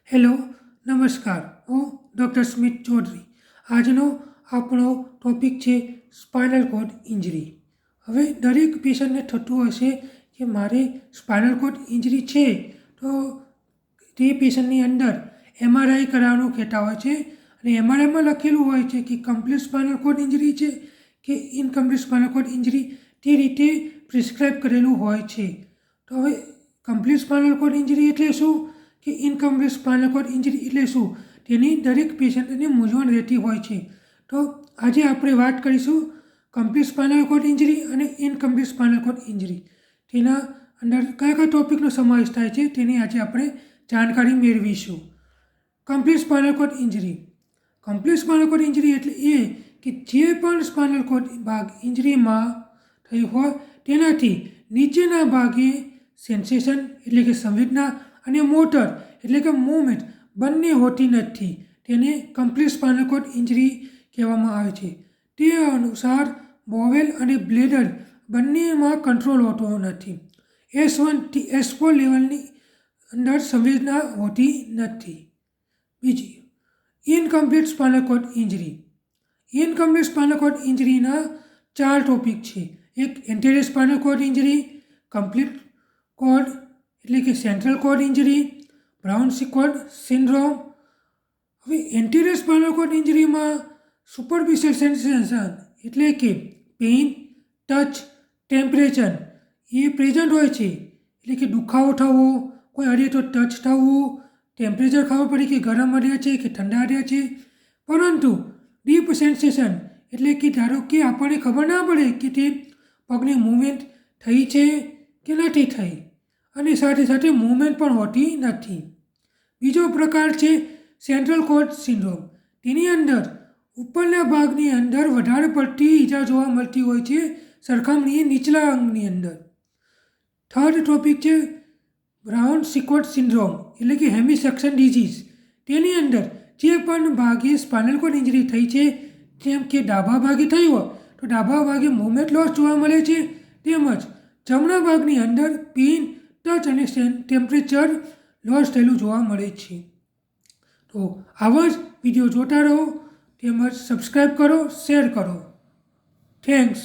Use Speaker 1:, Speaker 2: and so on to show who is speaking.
Speaker 1: Hello નમસ્કાર, હું doctor સ્મિત ચૌધરી. આજનો આપણો ટૉપિક છે સ્પાઇનલ કોર્ડ ઇન્જરી. હવે દરેક પેશન્ટને થતું હશે કે મારે સ્પાઇનલ કોર્ડ ઇન્જરી છે, તો તે પેશન્ટની અંદર MRI કરાવવાનું કહેતા હોય છે અને MRIમાં લખેલું હોય છે કે કમ્પ્લીટ સ્પાઇનલ કોર્ડ ઇન્જરી છે કે ઇનકમ્પ્લીટ સ્પાઇનલ કોર્ડ ઇન્જરી, તે રીતે પ્રિસ્ક્રાઇબ કરેલું હોય છે. તો હવે કમ્પ્લીટ સ્પાઇનલ કોર્ડ ઇન્જરી એટલે શું કે ઇનકમ્પ્લીટ સ્પાઇનલ કોર્ડ ઇન્જરી એટલે શું, તેની દરેક પેશન્ટને મૂંઝવણ રહેતી હોય છે. તો આજે આપણે વાત કરીશું કમ્પ્લીટ સ્પાઇનલ કોર્ડ ઇન્જરી અને ઇનકમ્પ્લીટ સ્પાઇનલ કોર્ડ ઇન્જરી. તેના અંદર કયા કયા ટોપિકનો સમાવેશ થાય છે તેની આજે આપણે જાણકારી મેળવીશું. Complete spinal cord injury. Complete spinal cord injury એટલે એ કે જે પણ સ્પાઇનલ કોર્ડ ભાગ ઇન્જરીમાં થઈ હોય તેનાથી નીચેના ભાગે સેન્સેશન એટલે કે સંવેદના અને મોટર એટલે કે મૂવમેન્ટ બંને હોતી નથી. તેને કમ્પ્લીટ સ્પાઇનલ કોર્ડ ઇન્જરી કહેવામાં આવે છે. તે અનુસાર બોવેલ અને બ્લેડર બંનેમાં કંટ્રોલ હોતો નથી. S1 થી S4 લેવલની અંદર સંવેદના હોતી નથી. બીજી, incomplete spinal cord injury. Incomplete spinal cord ઇન્જરીના 4 ટોપિક છે. એક anterior spinal cord injury, complete cord એટલે કે central cord injury, Brown Sequard syndrome. હવે એન્ટેરિયર સ્પાઇનલ કોર્ડ ઇન્જરીમાં સુપરફિશિયલ સેન્સેશન એટલે કે પેઇન, ટચ, ટેમ્પરેચર એ પ્રેઝન્ટ હોય છે. એટલે કે દુખાવો થવો, કોઈ અડે તો ટચ થવું, ટેમ્પરેચર ખબર પડે કે ગરમ અડ્યા છે કે ઠંડા અડ્યા છે. પરંતુ ડીપ સેન્સેશન એટલે કે ધારો કે આપણને ખબર ના પડે કે તે પગની મૂવમેન્ટ થઈ છે કે નથી થઈ, અને સાથે સાથે મૂવમેન્ટ પણ હોતી નથી. બીજો પ્રકાર છે સેન્ટ્રલ કોર્ડ સિન્ડ્રોમ. તેની અંદર ઉપરના ભાગની અંદર વધારે પડતી ઈજા જોવા મળતી હોય છે સરખામણીએ નીચલા અંગની અંદર. થર્ડ ટોપિક છે બ્રાઉન સિક્વર્ડ સિન્ડ્રોમ એટલે કે હેમિસેક્શન ડિઝીઝ. તેની અંદર જે પણ ભાગે સ્પાઇનલ કોર્ડ ઇન્જરી થઈ છે, જેમ કે ડાબા ભાગે થઈ હોય તો ડાબા ભાગે મૂવમેન્ટ લોસ જોવા મળે છે, તેમજ જમણા ભાગની અંદર પેઇન, ટચ અને ટેમ્પરેચર લોસ થયેલું જોવા મળે છે. તો આવા જ વિડીયો જોતા રહો તેમજ સબસ્ક્રાઈબ કરો, શેર કરો. થેન્ક્સ.